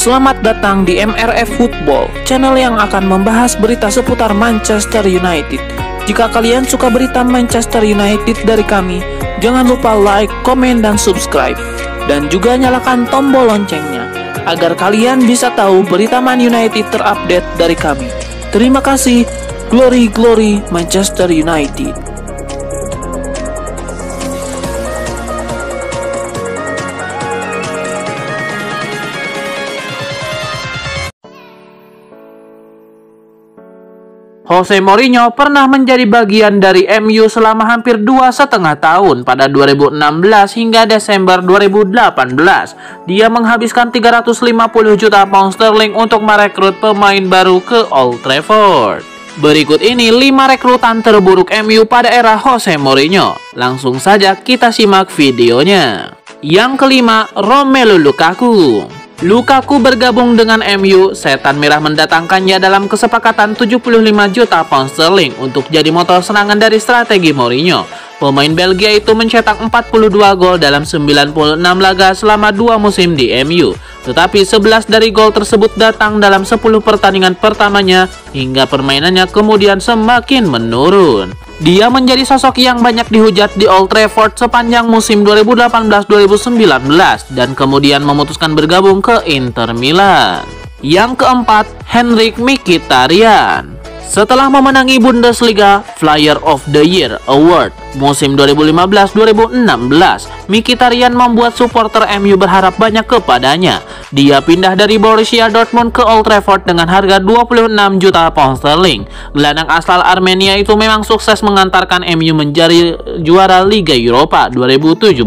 Selamat datang di MRF Football, channel yang akan membahas berita seputar Manchester United. Jika kalian suka berita Manchester United dari kami, jangan lupa like, komen, dan subscribe. Dan juga nyalakan tombol loncengnya, agar kalian bisa tahu berita Man United terupdate dari kami. Terima kasih, Glory Glory Manchester United. Jose Mourinho pernah menjadi bagian dari MU selama hampir 2,5 tahun pada 2016 hingga Desember 2018. Dia menghabiskan 350 juta pound sterling untuk merekrut pemain baru ke Old Trafford. Berikut ini 5 rekrutan terburuk MU pada era Jose Mourinho. Langsung saja kita simak videonya. Yang kelima, Romelu Lukaku. Lukaku bergabung dengan MU, Setan Merah mendatangkannya dalam kesepakatan 75 juta pound sterling untuk jadi motor serangan dari strategi Mourinho. Pemain Belgia itu mencetak 42 gol dalam 96 laga selama 2 musim di MU. Tetapi 11 dari gol tersebut datang dalam 10 pertandingan pertamanya hingga permainannya kemudian semakin menurun. Dia menjadi sosok yang banyak dihujat di Old Trafford sepanjang musim 2018-2019 dan kemudian memutuskan bergabung ke Inter Milan. Yang keempat, Henrikh Mkhitaryan. Setelah memenangi Bundesliga Player of the Year Award musim 2015-2016, Mkhitaryan membuat supporter MU berharap banyak kepadanya. Dia pindah dari Borussia Dortmund ke Old Trafford dengan harga 26 juta pound sterling. Gelandang asal Armenia itu memang sukses mengantarkan MU menjadi juara Liga Eropa 2017.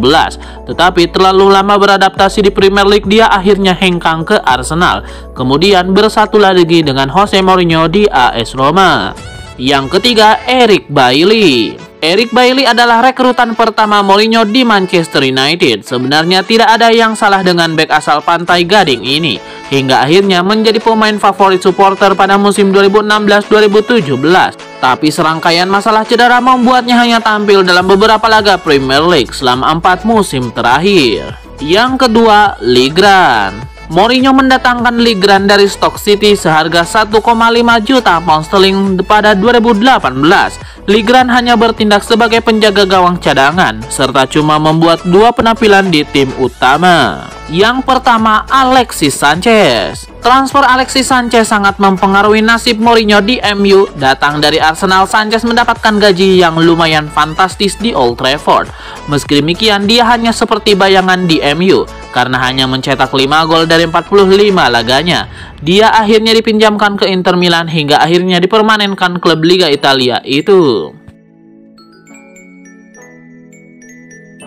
Tetapi terlalu lama beradaptasi di Premier League, dia akhirnya hengkang ke Arsenal. Kemudian bersatu lagi dengan Jose Mourinho di AS Roma. Yang ketiga, Eric Bailly. Eric Bailly adalah rekrutan pertama Mourinho di Manchester United. Sebenarnya tidak ada yang salah dengan bek asal Pantai Gading ini, hingga akhirnya menjadi pemain favorit supporter pada musim 2016-2017. Tapi serangkaian masalah cedera membuatnya hanya tampil dalam beberapa laga Premier League selama 4 musim terakhir. Yang kedua, Lee Grant. Mourinho mendatangkan Lee Grant dari Stoke City seharga 1,5 juta pound sterling pada 2018. Lee Grant hanya bertindak sebagai penjaga gawang cadangan, serta cuma membuat 2 penampilan di tim utama. Yang pertama, Alexis Sanchez. Transfer Alexis Sanchez sangat mempengaruhi nasib Mourinho di MU. Datang dari Arsenal, Sanchez mendapatkan gaji yang lumayan fantastis di Old Trafford. Meski demikian, dia hanya seperti bayangan di MU karena hanya mencetak 5 gol dari 45 laganya. Dia akhirnya dipinjamkan ke Inter Milan hingga akhirnya dipermanenkan klub Liga Italia itu.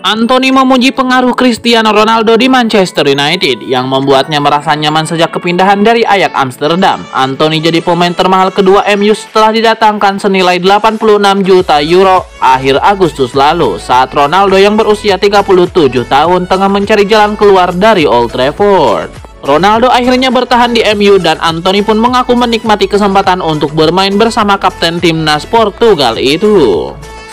Anthony memuji pengaruh Cristiano Ronaldo di Manchester United yang membuatnya merasa nyaman sejak kepindahan dari Ajax Amsterdam. Anthony jadi pemain termahal kedua MU setelah didatangkan senilai 86 juta euro akhir Agustus lalu saat Ronaldo yang berusia 37 tahun tengah mencari jalan keluar dari Old Trafford. Ronaldo akhirnya bertahan di MU dan Anthony pun mengaku menikmati kesempatan untuk bermain bersama kapten timnas Portugal itu.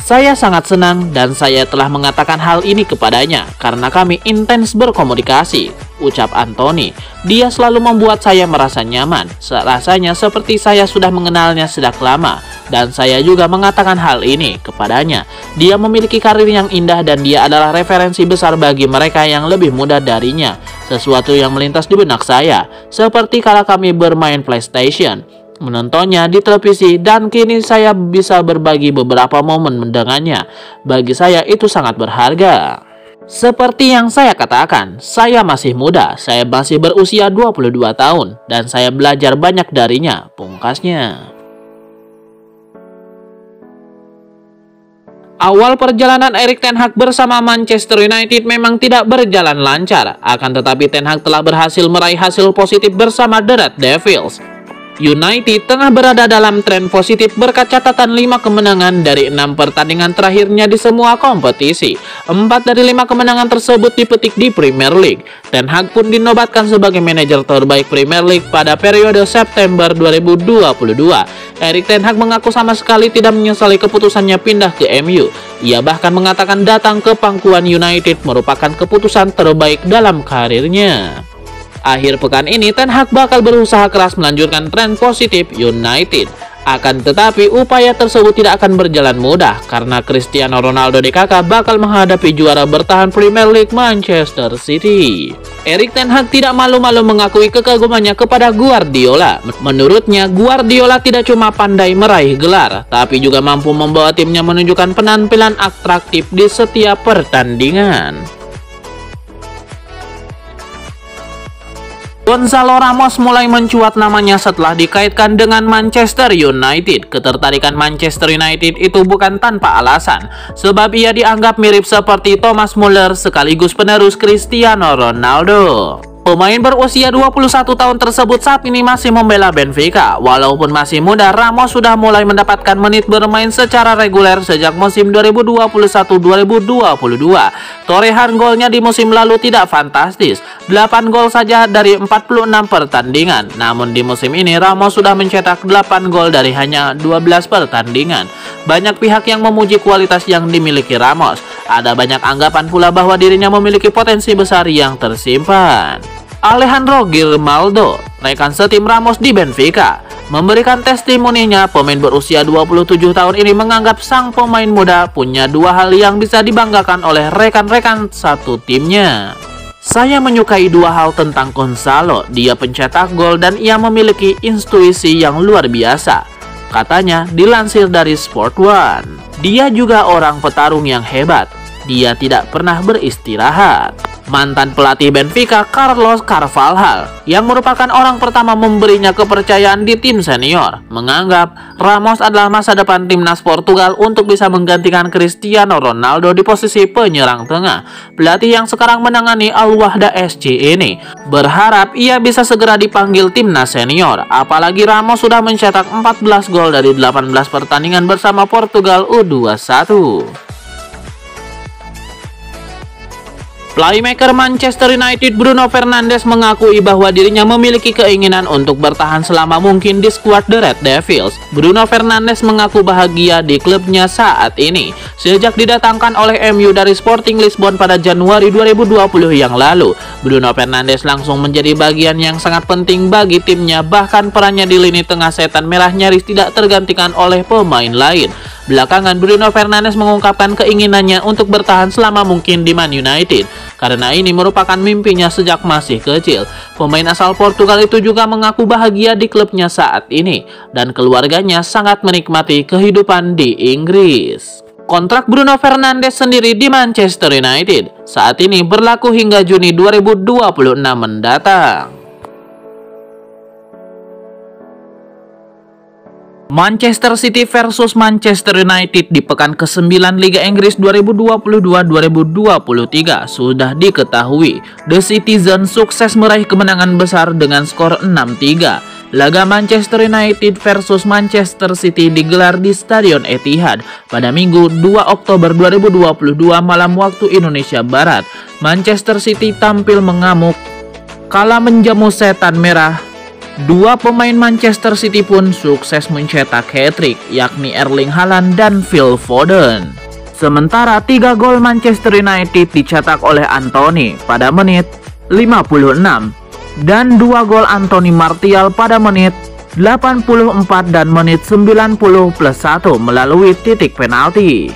Saya sangat senang dan saya telah mengatakan hal ini kepadanya karena kami intens berkomunikasi, ucap Anthony. Dia selalu membuat saya merasa nyaman, rasanya seperti saya sudah mengenalnya sejak lama. Dan saya juga mengatakan hal ini kepadanya. Dia memiliki karir yang indah dan dia adalah referensi besar bagi mereka yang lebih muda darinya. Sesuatu yang melintas di benak saya, seperti kala kami bermain PlayStation, menontonnya di televisi, dan kini saya bisa berbagi beberapa momen mendengarnya. Bagi saya itu sangat berharga. Seperti yang saya katakan, saya masih muda, saya masih berusia 22 tahun, dan saya belajar banyak darinya, pungkasnya. Awal perjalanan Erik ten Hag bersama Manchester United memang tidak berjalan lancar, akan tetapi ten Hag telah berhasil meraih hasil positif bersama The Red Devils. United tengah berada dalam tren positif berkat catatan 5 kemenangan dari 6 pertandingan terakhirnya di semua kompetisi. 4 dari 5 kemenangan tersebut dipetik di Premier League. Ten Hag pun dinobatkan sebagai manajer terbaik Premier League pada periode September 2022. Erik ten Hag mengaku sama sekali tidak menyesali keputusannya pindah ke MU. Ia bahkan mengatakan datang ke pangkuan United merupakan keputusan terbaik dalam karirnya. Akhir pekan ini Ten Hag bakal berusaha keras melanjutkan tren positif United. Akan tetapi upaya tersebut tidak akan berjalan mudah karena Cristiano Ronaldo DKK bakal menghadapi juara bertahan Premier League Manchester City. Erik ten Hag tidak malu-malu mengakui kekagumannya kepada Guardiola. Menurutnya, Guardiola tidak cuma pandai meraih gelar, tapi juga mampu membawa timnya menunjukkan penampilan atraktif di setiap pertandingan. Gonzalo Ramos mulai mencuat namanya setelah dikaitkan dengan Manchester United. Ketertarikan Manchester United itu bukan tanpa alasan, sebab ia dianggap mirip seperti Thomas Muller sekaligus penerus Cristiano Ronaldo. Pemain berusia 21 tahun tersebut saat ini masih membela Benfica. Walaupun masih muda, Ramos sudah mulai mendapatkan menit bermain secara reguler sejak musim 2021-2022. Torehan golnya di musim lalu tidak fantastis, 8 gol saja dari 46 pertandingan. Namun di musim ini Ramos sudah mencetak 8 gol dari hanya 12 pertandingan. Banyak pihak yang memuji kualitas yang dimiliki Ramos. Ada banyak anggapan pula bahwa dirinya memiliki potensi besar yang tersimpan. Alejandro Grimaldo, rekan setim Ramos di Benfica, memberikan testimoninya. Pemain berusia 27 tahun ini menganggap sang pemain muda punya dua hal yang bisa dibanggakan oleh rekan-rekan satu timnya. Saya menyukai dua hal tentang Gonzalo, dia pencetak gol dan ia memiliki intuisi yang luar biasa, katanya dilansir dari Sport One. Dia juga orang petarung yang hebat, dia tidak pernah beristirahat. Mantan pelatih Benfica Carlos Carvalhal, yang merupakan orang pertama memberinya kepercayaan di tim senior, menganggap Ramos adalah masa depan timnas Portugal untuk bisa menggantikan Cristiano Ronaldo di posisi penyerang tengah. Pelatih yang sekarang menangani Al Wahda SC ini berharap ia bisa segera dipanggil timnas senior, apalagi Ramos sudah mencetak 14 gol dari 18 pertandingan bersama Portugal U21. Playmaker Manchester United Bruno Fernandes mengakui bahwa dirinya memiliki keinginan untuk bertahan selama mungkin di skuad The Red Devils. Bruno Fernandes mengaku bahagia di klubnya saat ini. Sejak didatangkan oleh MU dari Sporting Lisbon pada Januari 2020 yang lalu, Bruno Fernandes langsung menjadi bagian yang sangat penting bagi timnya. Bahkan perannya di lini tengah setan merah nyaris tidak tergantikan oleh pemain lain. Belakangan Bruno Fernandes mengungkapkan keinginannya untuk bertahan selama mungkin di Man United, karena ini merupakan mimpinya sejak masih kecil. Pemain asal Portugal itu juga mengaku bahagia di klubnya saat ini dan keluarganya sangat menikmati kehidupan di Inggris. Kontrak Bruno Fernandes sendiri di Manchester United saat ini berlaku hingga Juni 2026 mendatang. Manchester City versus Manchester United di pekan ke-9 Liga Inggris 2022-2023 sudah diketahui. The Citizen sukses meraih kemenangan besar dengan skor 6-3. Laga Manchester United versus Manchester City digelar di Stadion Etihad pada Minggu 2 Oktober 2022 malam waktu Indonesia Barat. Manchester City tampil mengamuk kala menjamu setan merah. Dua pemain Manchester City pun sukses mencetak hat-trick, yakni Erling Haaland dan Phil Foden. Sementara 3 gol Manchester United dicetak oleh Anthony pada menit 56 dan 2 gol Anthony Martial pada menit 84 dan menit 90+1 melalui titik penalti.